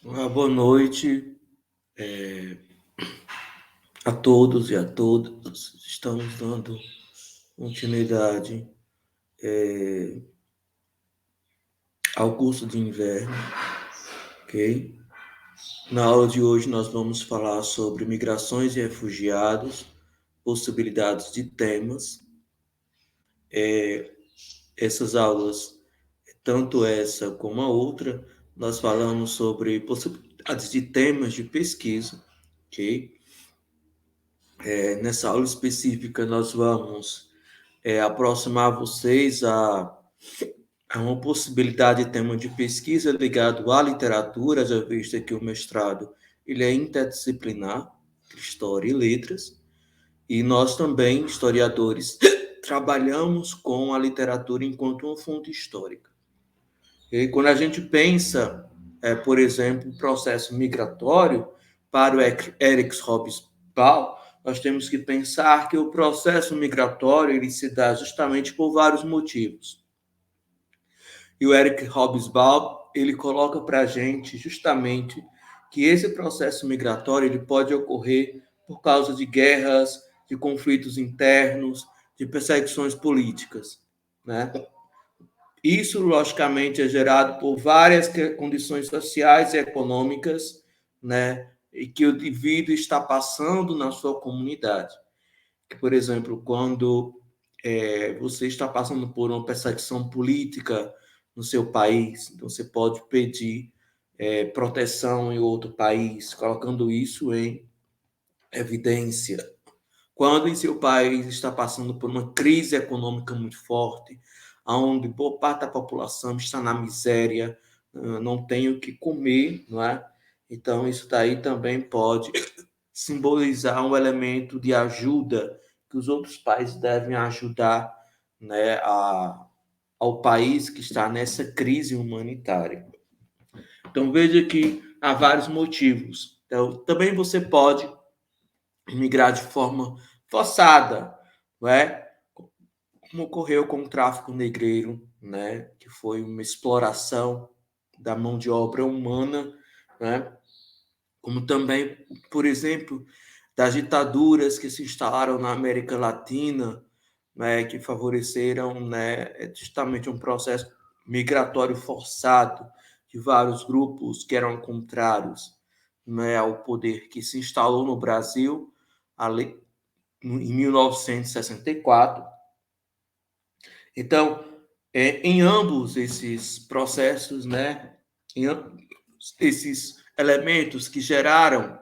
Boa noite a todos e a todas. Estamos dando continuidade ao curso de inverno, ok? Na aula de hoje nós vamos falar sobre migrações e refugiados, possibilidades de temas. Essas aulas, tanto essa como a outra, nós falamos sobre possibilidades de temas de pesquisa, ok? Nessa aula específica nós vamos aproximar vocês a uma possibilidade de tema de pesquisa ligado à literatura, já visto que o mestrado ele é interdisciplinar, História e Letras, e nós também, historiadores, trabalhamos com a literatura enquanto uma fonte histórica. E quando a gente pensa, por exemplo, o processo migratório, para o Eric Hobsbawm, nós temos que pensar que o processo migratório ele se dá justamente por vários motivos. E o Eric Hobsbawm, ele coloca para a gente justamente que esse processo migratório ele pode ocorrer por causa de guerras, de conflitos internos, de perseguições políticas, né? Isso, logicamente, é gerado por várias condições sociais e econômicas, né? E que o indivíduo está passando na sua comunidade. Que, por exemplo, quando você está passando por uma perseguição política no seu país, então você pode pedir proteção em outro país, colocando isso em evidência. Quando em seu país está passando por uma crise econômica muito forte, onde boa parte da população está na miséria, não tem o que comer, não é? Então, isso daí também pode simbolizar um elemento de ajuda que os outros países devem ajudar, né, ao país que está nessa crise humanitária. Então, veja que há vários motivos. Então, também você pode migrar de forma forçada, não é? Como ocorreu com o tráfico negreiro, né? Que foi uma exploração da mão de obra humana, né? Como também, por exemplo, das ditaduras que se instalaram na América Latina, né, que favoreceram, né, justamente um processo migratório forçado de vários grupos que eram contrários, né, ao poder que se instalou no Brasil em 1964. Então, em ambos esses processos, né, em esses elementos que geraram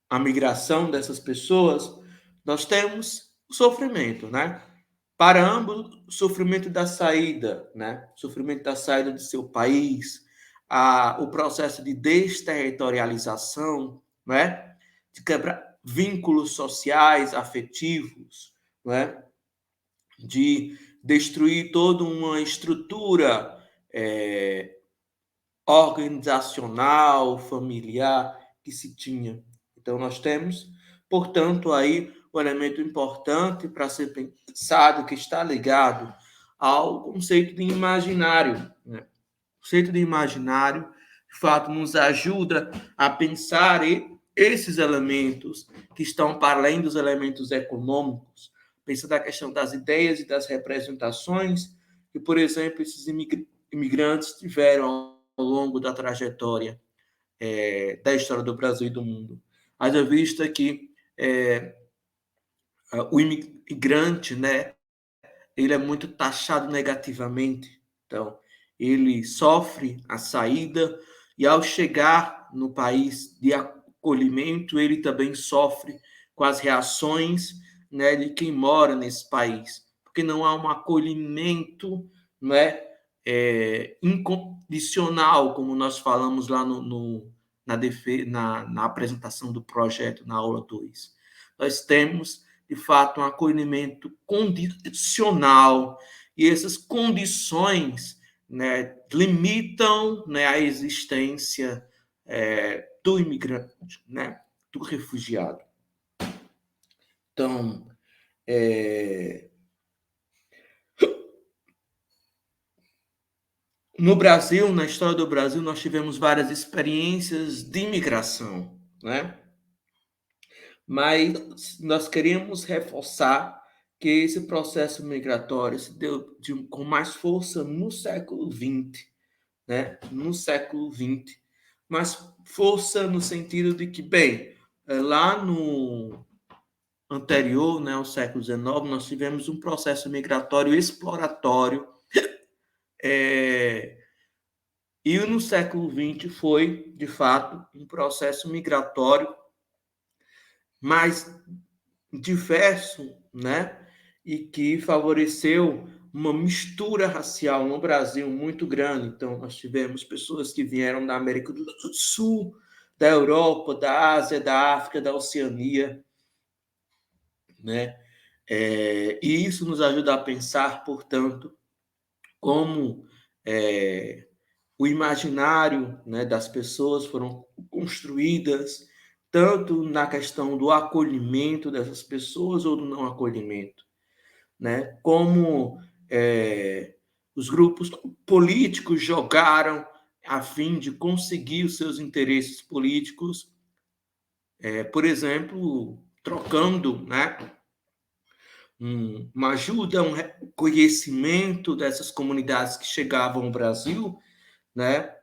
a migração dessas pessoas, nós temos o sofrimento, né? Para ambos, o sofrimento da saída, né? O sofrimento da saída do seu país, o processo de desterritorialização, né? De quebrar vínculos sociais, afetivos, né? De destruir toda uma estrutura organizacional, familiar que se tinha. Então, nós temos, portanto, aí um elemento importante para ser pensado que está ligado ao conceito de imaginário. Né? O conceito de imaginário, de fato, nos ajuda a pensar esses elementos que estão para além dos elementos econômicos, pensando a questão das ideias e das representações que, por exemplo, esses imigrantes tiveram ao longo da trajetória da história do Brasil e do mundo. Haja vista que o imigrante, né, ele é muito taxado negativamente. Então, ele sofre a saída e, ao chegar no país de acolhimento, ele também sofre com as reações, né, de quem mora nesse país, porque não há um acolhimento, né, incondicional, como nós falamos lá na apresentação do projeto, na aula 2. Nós temos de fato, um acolhimento condicional, e essas condições, né, limitam, né, a existência do imigrante, né, do refugiado. Então, No Brasil, na história do Brasil, nós tivemos várias experiências de imigração, né? Mas nós queríamos reforçar que esse processo migratório se deu com mais força no século XX, né? No século XX. Mas força no sentido de que, bem, lá no anterior, né, ao século XIX, nós tivemos um processo migratório exploratório, e no século XX foi, de fato, um processo migratório mais diverso, né? E que favoreceu uma mistura racial no Brasil muito grande. Então, nós tivemos pessoas que vieram da América do Sul, da Europa, da Ásia, da África, da Oceania, né? E isso nos ajuda a pensar, portanto, como o imaginário, né, das pessoas foram construídas tanto na questão do acolhimento dessas pessoas ou do não acolhimento, né? Como os grupos políticos jogaram a fim de conseguir os seus interesses políticos, por exemplo, trocando, né, uma ajuda, um reconhecimento dessas comunidades que chegavam ao Brasil, né,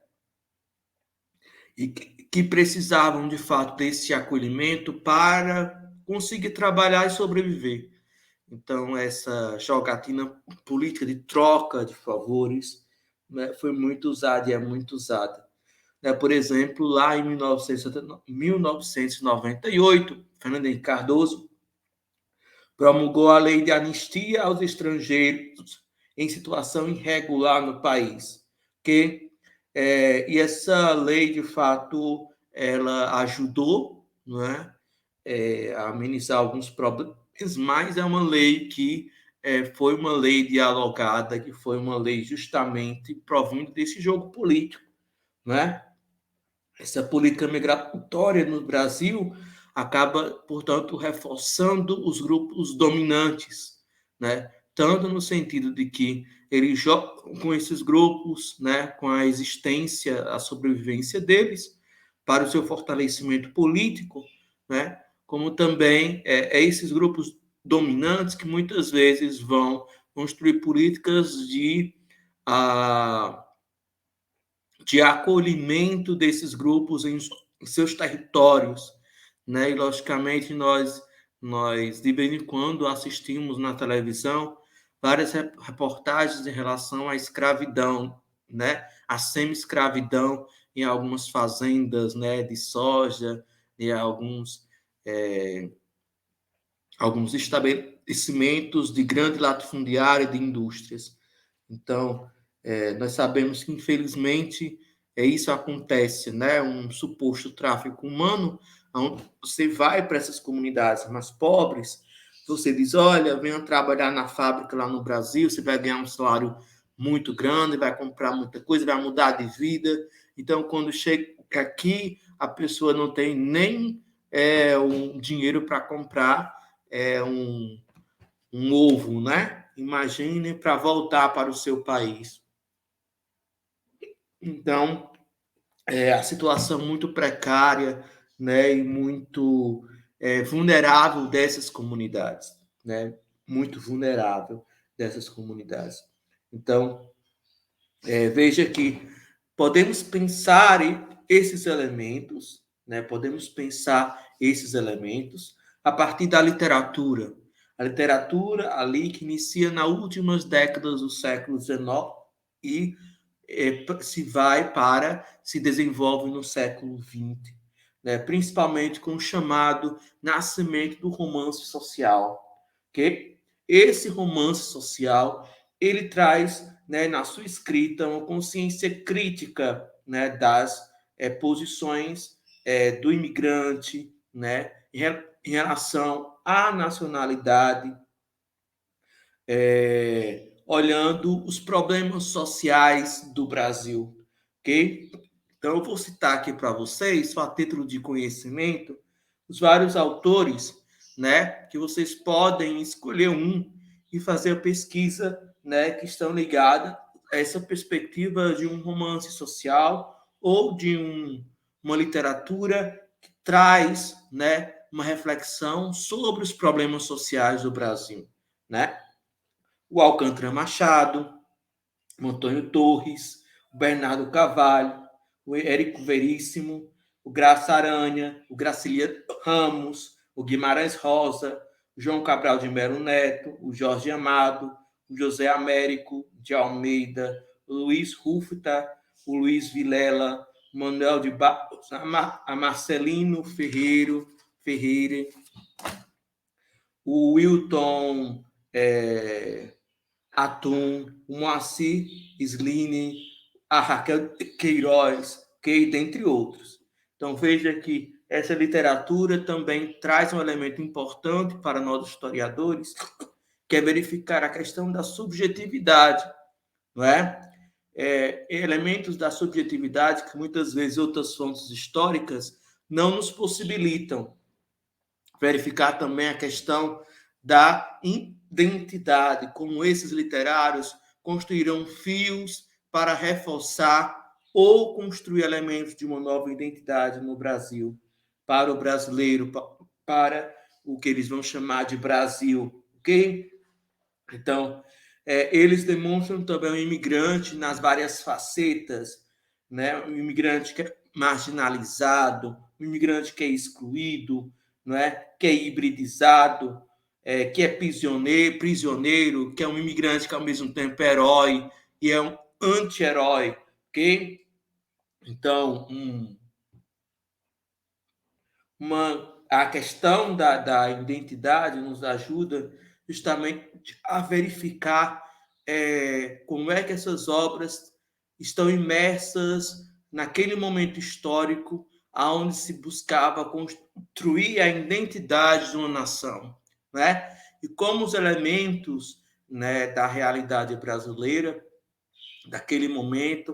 e que precisavam de fato desse acolhimento para conseguir trabalhar e sobreviver. Então, essa jogatina política de troca de favores, né, foi muito usada e é muito usada. Né, por exemplo, lá em 1998, Fernando Henrique Cardoso promulgou a lei de anistia aos estrangeiros em situação irregular no país. E essa lei, de fato, ela ajudou, não é, a amenizar alguns problemas, mas é uma lei que foi uma lei dialogada, que foi uma lei justamente provindo desse jogo político, né? Essa política migratória no Brasil acaba, portanto, reforçando os grupos dominantes, né? Tanto no sentido de que eles jogam com esses grupos, né, com a existência, a sobrevivência deles, para o seu fortalecimento político, né? Como também esses grupos dominantes que muitas vezes vão construir políticas de acolhimento desses grupos em seus territórios, né? E logicamente nós de vez em quando assistimos na televisão várias reportagens em relação à escravidão, né? A semi-escravidão em algumas fazendas, né, de soja e alguns estabelecimentos de grande latifundiário e de indústrias. Então, nós sabemos que, infelizmente, isso acontece, né? Um suposto tráfico humano, onde você vai para essas comunidades mais pobres, você diz, olha, venha trabalhar na fábrica lá no Brasil, você vai ganhar um salário muito grande, vai comprar muita coisa, vai mudar de vida. Então, quando chega aqui, a pessoa não tem nem um dinheiro para comprar um ovo, né? Imagine para voltar para o seu país. Então, a situação muito precária, né, e muito vulnerável dessas comunidades, né? Muito vulnerável dessas comunidades. Então, veja que podemos pensar esses elementos, né? Podemos pensar esses elementos a partir da literatura. A literatura ali que inicia nas últimas décadas do século XIX e se desenvolve no século XX, né? Principalmente com o chamado nascimento do romance social, que esse romance social ele traz, né, na sua escrita uma consciência crítica, né, das posições do imigrante, né, em relação à nacionalidade, olhando os problemas sociais do Brasil, ok? Então, eu vou citar aqui para vocês, só a título de conhecimento, os vários autores, né, que vocês podem escolher um e fazer a pesquisa, né, que estão ligadas essa perspectiva de um romance social ou de uma literatura que traz, né, uma reflexão sobre os problemas sociais do Brasil, né? O Alcântara Machado, o Antônio Torres, o Bernardo Carvalho, o Érico Veríssimo, o Graça Aranha, o Graciliano Ramos, o Guimarães Rosa, o João Cabral de Melo Neto, o Jorge Amado, o José Américo de Almeida, o Luiz Rufta, o Luiz Vilela, o Manuel de Barros, a Marcelino Ferreira, o Wilton Atum, o Moacir Sline, a Raquel Queiroz, dentre outros. Então, veja que essa literatura também traz um elemento importante para nós historiadores, que é verificar a questão da subjetividade, não é? Elementos da subjetividade que muitas vezes outras fontes históricas não nos possibilitam. Verificar também a questão da identidade, como esses literários construirão fios para reforçar ou construir elementos de uma nova identidade no Brasil, para o brasileiro, para o que eles vão chamar de Brasil, ok? Então, eles demonstram também o imigrante nas várias facetas, né? O imigrante que é marginalizado, o imigrante que é excluído, não é? Que é hibridizado, que é prisioneiro, que é um imigrante que ao mesmo tempo é herói e é um anti-herói, ok? Então, a questão da identidade nos ajuda justamente a verificar como é que essas obras estão imersas naquele momento histórico onde se buscava construir a identidade de uma nação, né? E como os elementos, né, da realidade brasileira, daquele momento,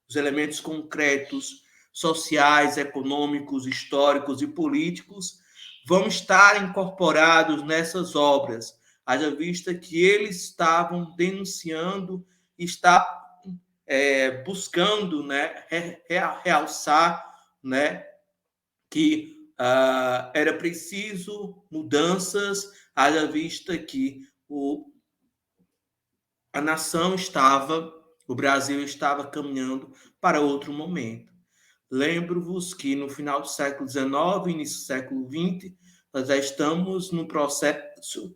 os elementos concretos, sociais, econômicos, históricos e políticos vão estar incorporados nessas obras, haja vista que eles estavam denunciando, está buscando, né, realçar, né, que era preciso mudanças, haja vista que a nação estava, o Brasil estava caminhando para outro momento. Lembro-vos que no final do século XIX, início do século XX, nós já estamos no processo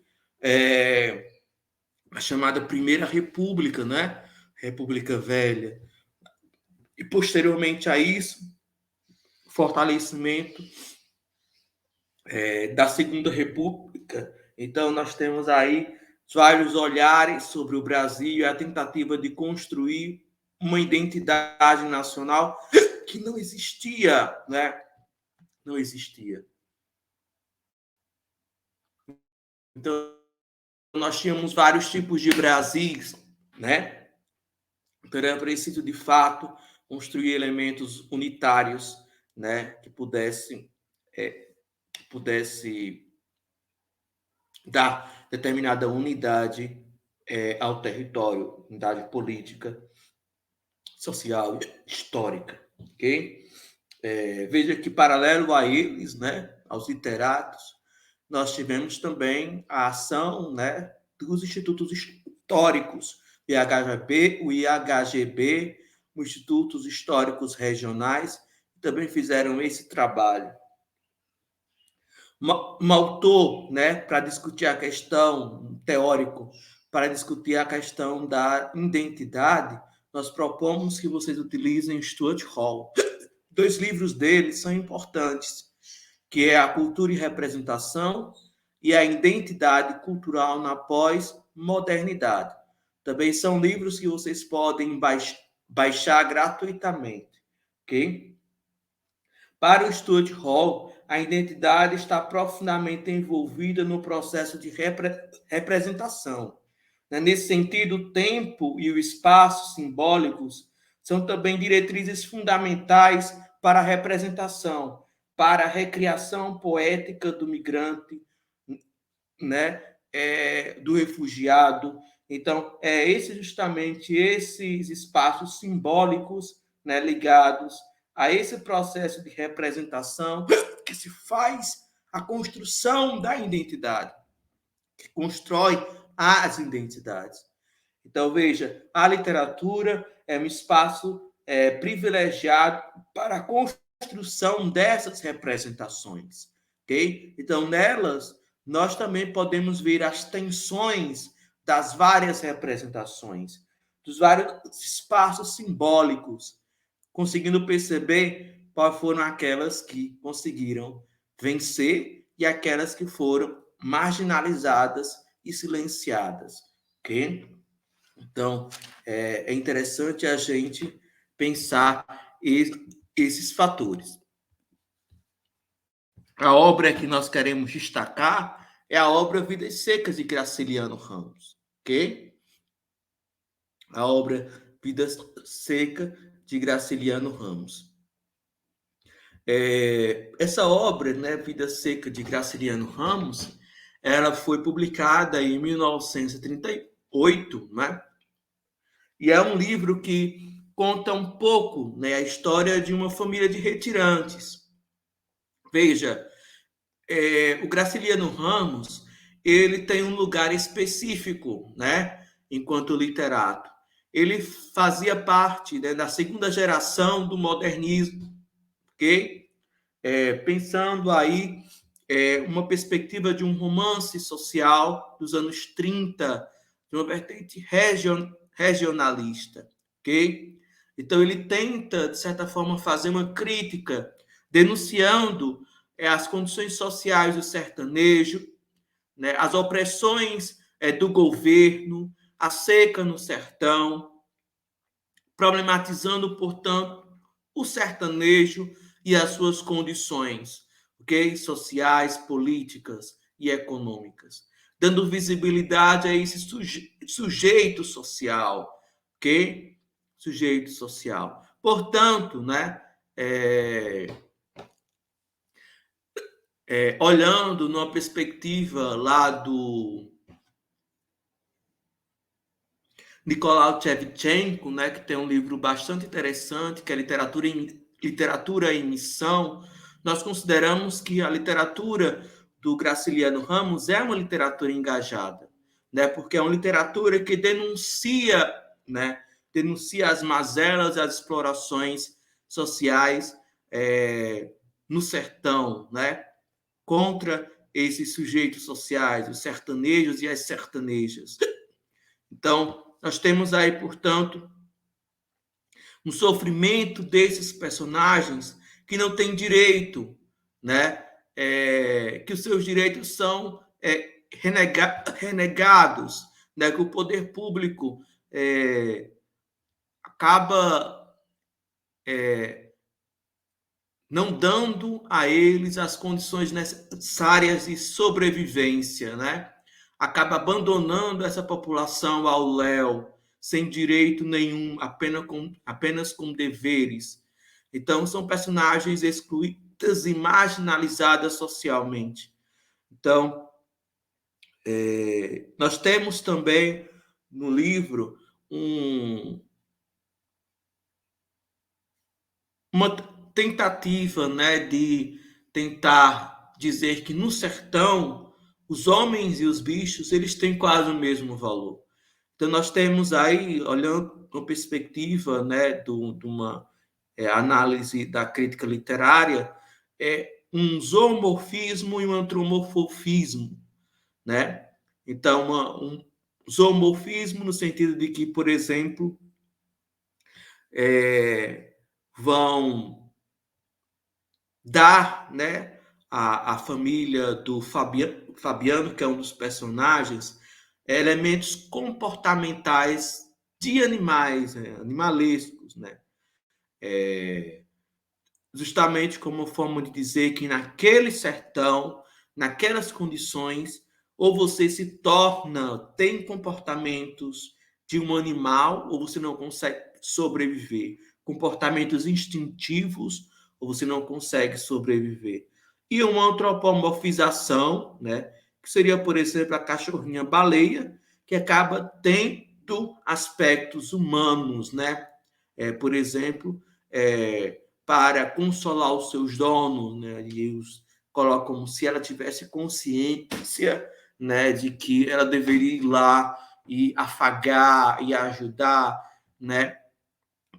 a chamada Primeira República, né? República Velha. E posteriormente a isso, fortalecimento da Segunda República. Então, nós temos aí vários olhares sobre o Brasil e a tentativa de construir uma identidade nacional que não existia, né? Não existia. Então, nós tínhamos vários tipos de Brasis, né? Então, era preciso, de fato, construir elementos unitários, né? Que pudesse dar determinada unidade ao território, unidade política, social, histórica, ok? Veja que, paralelo a eles, né, aos literatos, nós tivemos também a ação, né, dos institutos históricos, o IHGB, os institutos históricos regionais, também fizeram esse trabalho. Um autor, né, para discutir a questão, teórico, para discutir a questão da identidade, nós propomos que vocês utilizem Stuart Hall. 2 livros dele são importantes, que é A Cultura e Representação e A Identidade Cultural na Pós-Modernidade. Também são livros que vocês podem baixar gratuitamente, ok? Para o Stuart Hall, a identidade está profundamente envolvida no processo de representação. Nesse sentido, o tempo e o espaço simbólicos são também diretrizes fundamentais para a representação, para a recriação poética do migrante, né, do refugiado, Então, justamente esses espaços simbólicos, né, ligados a esse processo de representação que se faz a construção da identidade, que constrói as identidades. Então, veja, a literatura é um espaço privilegiado para a construção dessas representações, ok? Então, nelas, nós também podemos ver as tensões das várias representações, dos vários espaços simbólicos, conseguindo perceber quais foram aquelas que conseguiram vencer e aquelas que foram marginalizadas e silenciadas, ok? Então, é interessante a gente pensar esses fatores. A obra que nós queremos destacar é a obra Vidas Secas, de Graciliano Ramos, ok? A obra Vidas Seca, de Graciliano Ramos. Essa obra, né, Vida Seca, de Graciliano Ramos, ela foi publicada em 1938, né? E é um livro que conta um pouco, né, a história de uma família de retirantes. Veja, o Graciliano Ramos, ele tem um lugar específico, né, enquanto literato. Ele fazia parte, né, da segunda geração do modernismo, ok? Pensando aí uma perspectiva de um romance social dos anos 30, de uma vertente regionalista, ok? Então ele tenta, de certa forma, fazer uma crítica, denunciando as condições sociais do sertanejo, né, as opressões do governo, a seca no sertão, problematizando, portanto, o sertanejo e as suas condições, ok? Sociais, políticas e econômicas, dando visibilidade a esse sujeito social, ok? Sujeito social. Portanto, né, olhando numa perspectiva lá do Nicolau Shevchenko, né, que tem um livro bastante interessante, que é Literatura em Missão, nós consideramos que a literatura do Graciliano Ramos é uma literatura engajada, né, porque é uma literatura que denuncia, né, denuncia as mazelas, as explorações sociais no sertão, né, contra esses sujeitos sociais, os sertanejos e as sertanejas. Então, nós temos aí, portanto, um sofrimento desses personagens que não têm direito, né? Que os seus direitos são renegados, né? Que o poder público acaba não dando a eles as condições necessárias de sobrevivência, né? Acaba abandonando essa população ao léu, sem direito nenhum, apenas com deveres. Então, são personagens excluídas e marginalizadas socialmente. Então, nós temos também no livro uma tentativa, né, de tentar dizer que no sertão os homens e os bichos eles têm quase o mesmo valor. Então nós temos aí, olhando com perspectiva, né, de uma análise da crítica literária, um zoomorfismo e um antropomorfismo, né? Então um zoomorfismo no sentido de que, por exemplo, vão dar, né, a família do Fabiano, que é um dos personagens, elementos comportamentais de animais, né, animalescos, né? Justamente como forma de dizer que naquele sertão, naquelas condições, ou você se torna, tem comportamentos de um animal, ou você não consegue sobreviver. Comportamentos instintivos, ou você não consegue sobreviver. E uma antropomorfização, né, que seria, por exemplo, a cachorrinha baleia, que acaba tendo aspectos humanos, né? Por exemplo, para consolar os seus donos, né? E os colocam como se ela tivesse consciência, né, de que ela deveria ir lá e afagar e ajudar, né?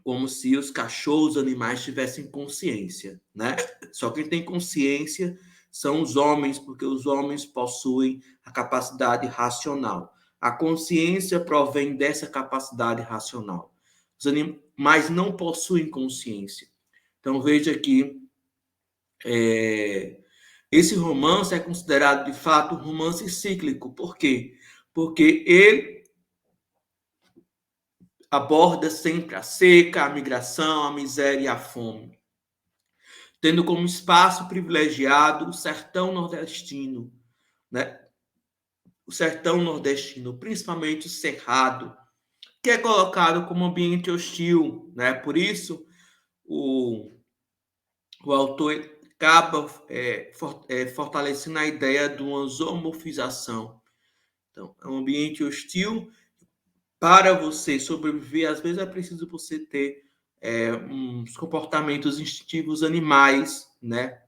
Como se os cachorros, os animais tivessem consciência, né? Só quem tem consciência são os homens, porque os homens possuem a capacidade racional. A consciência provém dessa capacidade racional. Os animais não possuem consciência. Então veja que esse romance é considerado de fato um romance cíclico. Por quê? Porque ele aborda sempre a seca, a migração, a miséria e a fome, tendo como espaço privilegiado o sertão nordestino, né? O sertão nordestino, principalmente o cerrado, que é colocado como ambiente hostil, né? Por isso, o, o autor acaba fortalecendo a ideia de uma zoomorfização. Então, é um ambiente hostil. Para você sobreviver, às vezes é preciso você ter uns comportamentos instintivos animais, né?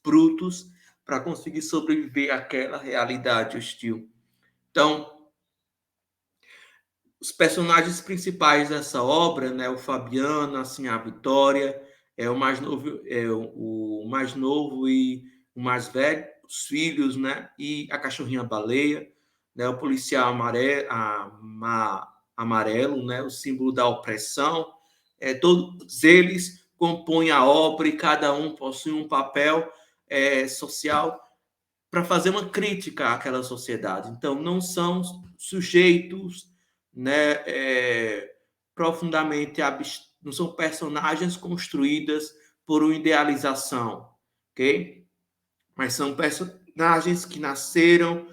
Brutos, para conseguir sobreviver àquela realidade hostil. Então, os personagens principais dessa obra, né, o Fabiano, assim, a Vitória, o mais novo e o mais velho, os filhos, né, e a cachorrinha baleia, né, o policial amarelo, né, o símbolo da opressão. Todos eles compõem a obra e cada um possui um papel social para fazer uma crítica àquela sociedade. Então, não são sujeitos, né, profundamente não são personagens construídas por uma idealização, ok? Mas são personagens que nasceram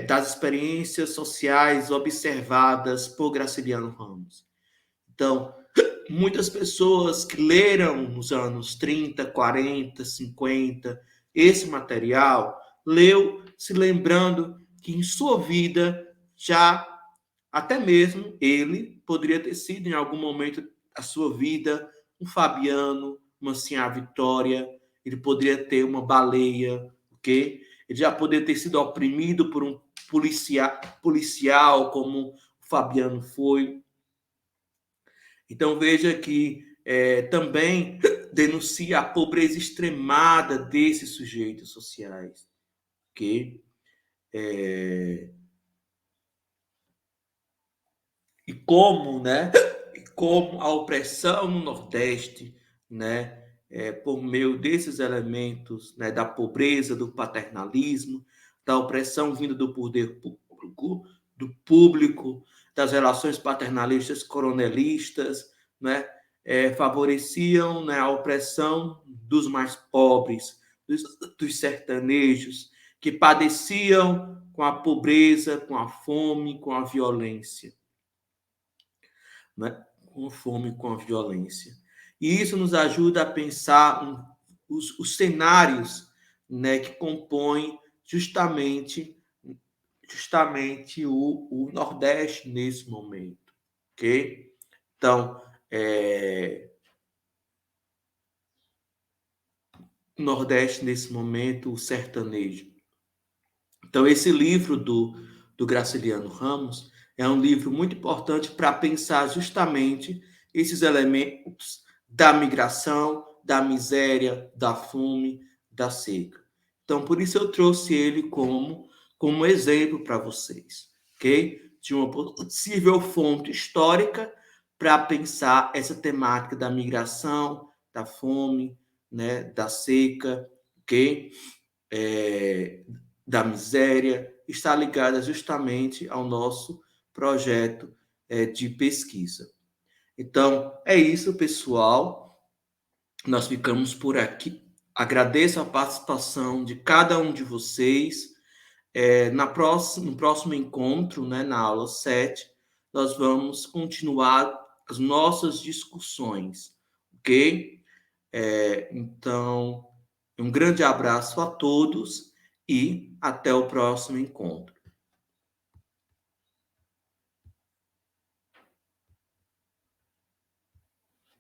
das experiências sociais observadas por Graciliano Ramos. Então, muitas pessoas que leram nos anos 30, 40, 50 esse material, leu se lembrando que em sua vida já até mesmo ele poderia ter sido em algum momento da sua vida um Fabiano, uma Sinhá Vitória, ele poderia ter uma baleia, ok? Ele já poderia ter sido oprimido por um policial como o Fabiano foi. Então veja que também denuncia a pobreza extremada desses sujeitos sociais, que e como, né? E como a opressão no Nordeste, né? Por meio desses elementos, né? Da pobreza, do paternalismo, da opressão vinda do poder público, das relações paternalistas coronelistas, né? Favoreciam, né, a opressão dos mais pobres, dos sertanejos, que padeciam com a pobreza, com a fome, com a violência, né? Com a fome, com a violência. E isso nos ajuda a pensar os cenários, né, que compõem justamente o Nordeste nesse momento, ok? Então, o Nordeste nesse momento, o sertanejo. Então, esse livro do Graciliano Ramos é um livro muito importante para pensar justamente esses elementos da migração, da miséria, da fome, da seca. Então, por isso eu trouxe ele como exemplo para vocês, ok? De uma possível fonte histórica para pensar essa temática da migração, da fome, né, da seca, ok? Da miséria, está ligada justamente ao nosso projeto de pesquisa. Então, é isso, pessoal. Nós ficamos por aqui. Agradeço a participação de cada um de vocês. No próximo encontro, né, na aula 7, nós vamos continuar as nossas discussões, ok? Então, um grande abraço a todos e até o próximo encontro.